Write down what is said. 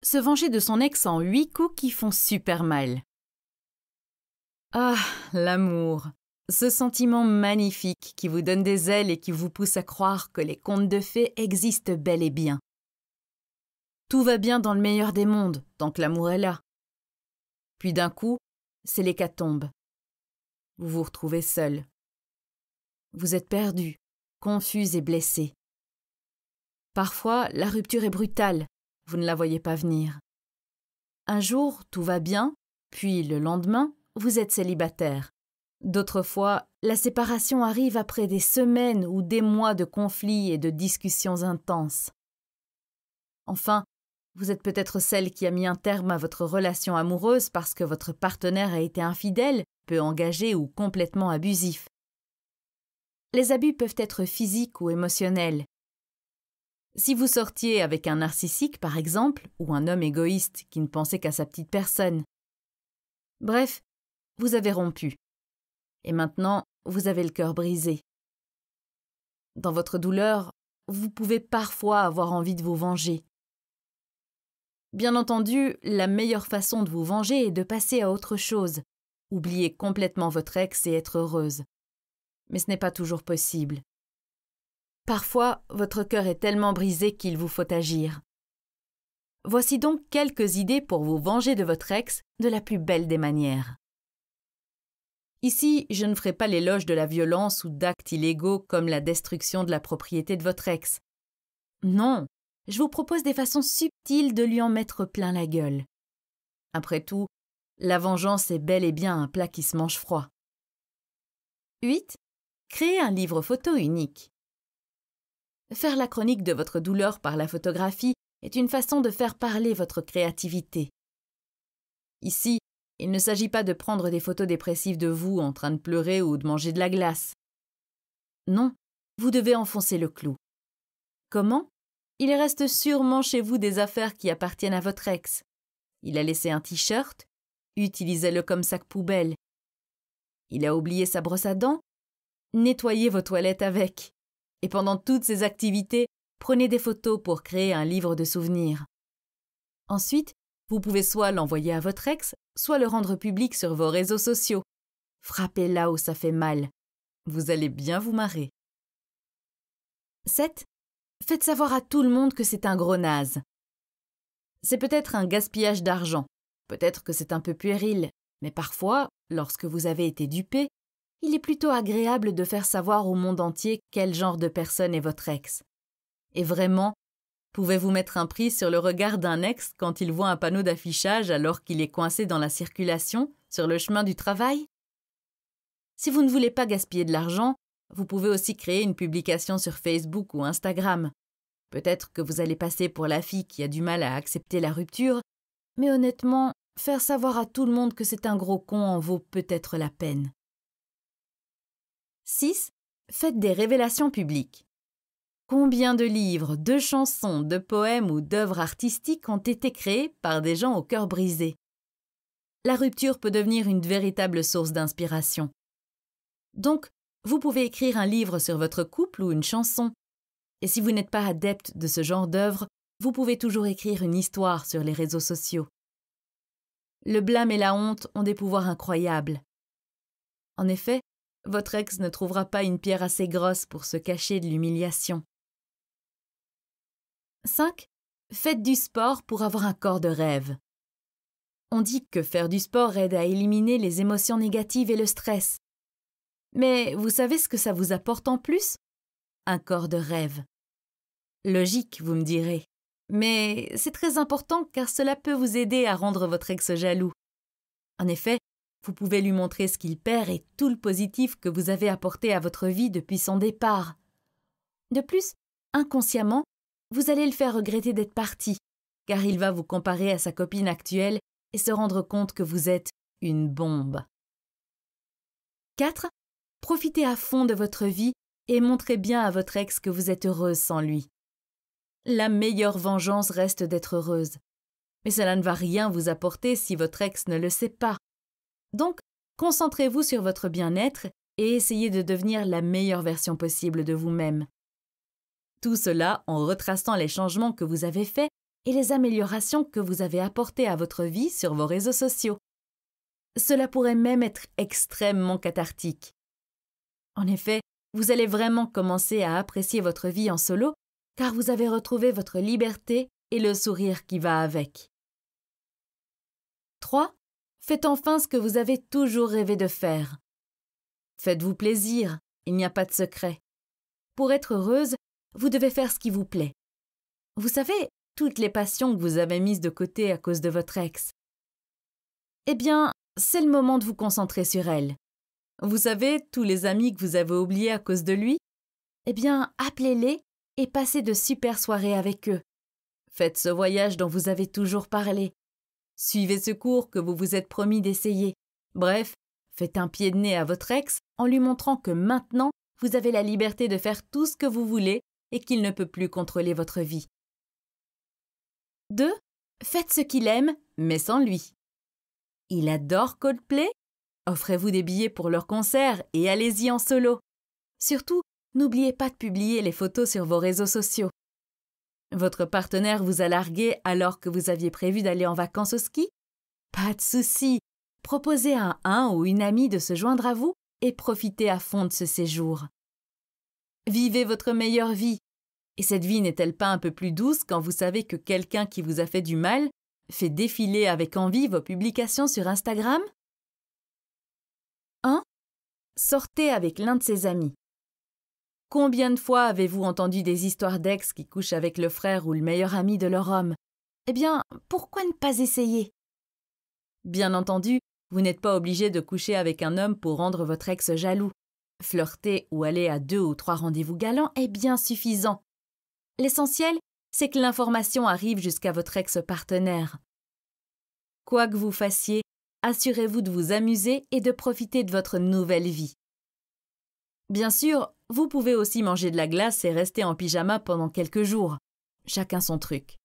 Se venger de son ex en 8 coups qui font super mal. Ah, l'amour. Ce sentiment magnifique qui vous donne des ailes et qui vous pousse à croire que les contes de fées existent bel et bien. Tout va bien dans le meilleur des mondes, tant que l'amour est là. Puis d'un coup, c'est l'hécatombe. Vous vous retrouvez seul. Vous êtes perdu, confus et blessé. Parfois, la rupture est brutale. Vous ne la voyez pas venir. Un jour, tout va bien, puis le lendemain, vous êtes célibataire. D'autres fois, la séparation arrive après des semaines ou des mois de conflits et de discussions intenses. Enfin, vous êtes peut-être celle qui a mis un terme à votre relation amoureuse parce que votre partenaire a été infidèle, peu engagé ou complètement abusif. Les abus peuvent être physiques ou émotionnels. Si vous sortiez avec un narcissique, par exemple, ou un homme égoïste qui ne pensait qu'à sa petite personne. Bref, vous avez rompu. Et maintenant, vous avez le cœur brisé. Dans votre douleur, vous pouvez parfois avoir envie de vous venger. Bien entendu, la meilleure façon de vous venger est de passer à autre chose. Oublier complètement votre ex et être heureuse. Mais ce n'est pas toujours possible. Parfois, votre cœur est tellement brisé qu'il vous faut agir. Voici donc quelques idées pour vous venger de votre ex de la plus belle des manières. Ici, je ne ferai pas l'éloge de la violence ou d'actes illégaux comme la destruction de la propriété de votre ex. Non, je vous propose des façons subtiles de lui en mettre plein la gueule. Après tout, la vengeance est bel et bien un plat qui se mange froid. 8. Créez un livre photo unique. Faire la chronique de votre douleur par la photographie est une façon de faire parler votre créativité. Ici, il ne s'agit pas de prendre des photos dépressives de vous en train de pleurer ou de manger de la glace. Non, vous devez enfoncer le clou. Comment ? Il reste sûrement chez vous des affaires qui appartiennent à votre ex. Il a laissé un t-shirt, utilisez-le comme sac poubelle. Il a oublié sa brosse à dents, nettoyez vos toilettes avec. Et pendant toutes ces activités, prenez des photos pour créer un livre de souvenirs. Ensuite, vous pouvez soit l'envoyer à votre ex, soit le rendre public sur vos réseaux sociaux. Frappez là où ça fait mal. Vous allez bien vous marrer. 7. Faites savoir à tout le monde que c'est un gros naze. C'est peut-être un gaspillage d'argent, peut-être que c'est un peu puéril, mais parfois, lorsque vous avez été dupé, il est plutôt agréable de faire savoir au monde entier quel genre de personne est votre ex. Et vraiment, pouvez-vous mettre un prix sur le regard d'un ex quand il voit un panneau d'affichage alors qu'il est coincé dans la circulation, sur le chemin du travail ? Si vous ne voulez pas gaspiller de l'argent, vous pouvez aussi créer une publication sur Facebook ou Instagram. Peut-être que vous allez passer pour la fille qui a du mal à accepter la rupture, mais honnêtement, faire savoir à tout le monde que c'est un gros con en vaut peut-être la peine. 6. Faites des révélations publiques. Combien de livres, de chansons, de poèmes ou d'œuvres artistiques ont été créés par des gens au cœur brisé ? La rupture peut devenir une véritable source d'inspiration. Donc, vous pouvez écrire un livre sur votre couple ou une chanson. Et si vous n'êtes pas adepte de ce genre d'œuvre, vous pouvez toujours écrire une histoire sur les réseaux sociaux. Le blâme et la honte ont des pouvoirs incroyables. En effet, votre ex ne trouvera pas une pierre assez grosse pour se cacher de l'humiliation. 5. Faites du sport pour avoir un corps de rêve. On dit que faire du sport aide à éliminer les émotions négatives et le stress. Mais vous savez ce que ça vous apporte en plus ? Un corps de rêve. Logique, vous me direz. Mais c'est très important car cela peut vous aider à rendre votre ex jaloux. En effet, vous pouvez lui montrer ce qu'il perd et tout le positif que vous avez apporté à votre vie depuis son départ. De plus, inconsciemment, vous allez le faire regretter d'être parti, car il va vous comparer à sa copine actuelle et se rendre compte que vous êtes une bombe. 4. Profitez à fond de votre vie et montrez bien à votre ex que vous êtes heureuse sans lui. La meilleure vengeance reste d'être heureuse. Mais cela ne va rien vous apporter si votre ex ne le sait pas. Donc, concentrez-vous sur votre bien-être et essayez de devenir la meilleure version possible de vous-même. Tout cela en retraçant les changements que vous avez faits et les améliorations que vous avez apportées à votre vie sur vos réseaux sociaux. Cela pourrait même être extrêmement cathartique. En effet, vous allez vraiment commencer à apprécier votre vie en solo car vous avez retrouvé votre liberté et le sourire qui va avec. 3. Faites enfin ce que vous avez toujours rêvé de faire. Faites-vous plaisir, il n'y a pas de secret. Pour être heureuse, vous devez faire ce qui vous plaît. Vous savez, toutes les passions que vous avez mises de côté à cause de votre ex. Eh bien, c'est le moment de vous concentrer sur elle. Vous savez, tous les amis que vous avez oubliés à cause de lui? Eh bien, appelez-les et passez de super soirées avec eux. Faites ce voyage dont vous avez toujours parlé. Suivez ce cours que vous vous êtes promis d'essayer. Bref, faites un pied de nez à votre ex en lui montrant que maintenant, vous avez la liberté de faire tout ce que vous voulez et qu'il ne peut plus contrôler votre vie. 2. Faites ce qu'il aime, mais sans lui. Il adore Coldplay? Offrez-vous des billets pour leur concert et allez-y en solo. Surtout, n'oubliez pas de publier les photos sur vos réseaux sociaux. Votre partenaire vous a largué alors que vous aviez prévu d'aller en vacances au ski? Pas de souci, proposez à un ou une amie de se joindre à vous et profitez à fond de ce séjour. Vivez votre meilleure vie. Et cette vie n'est-elle pas un peu plus douce quand vous savez que quelqu'un qui vous a fait du mal fait défiler avec envie vos publications sur Instagram? 1. Sortez avec l'un de ses amis. Combien de fois avez-vous entendu des histoires d'ex qui couchent avec le frère ou le meilleur ami de leur homme? Eh bien, pourquoi ne pas essayer? Bien entendu, vous n'êtes pas obligé de coucher avec un homme pour rendre votre ex jaloux. Flirter ou aller à 2 ou 3 rendez-vous galants est bien suffisant. L'essentiel, c'est que l'information arrive jusqu'à votre ex-partenaire. Quoi que vous fassiez, assurez-vous de vous amuser et de profiter de votre nouvelle vie. Bien sûr, vous pouvez aussi manger de la glace et rester en pyjama pendant quelques jours. Chacun son truc.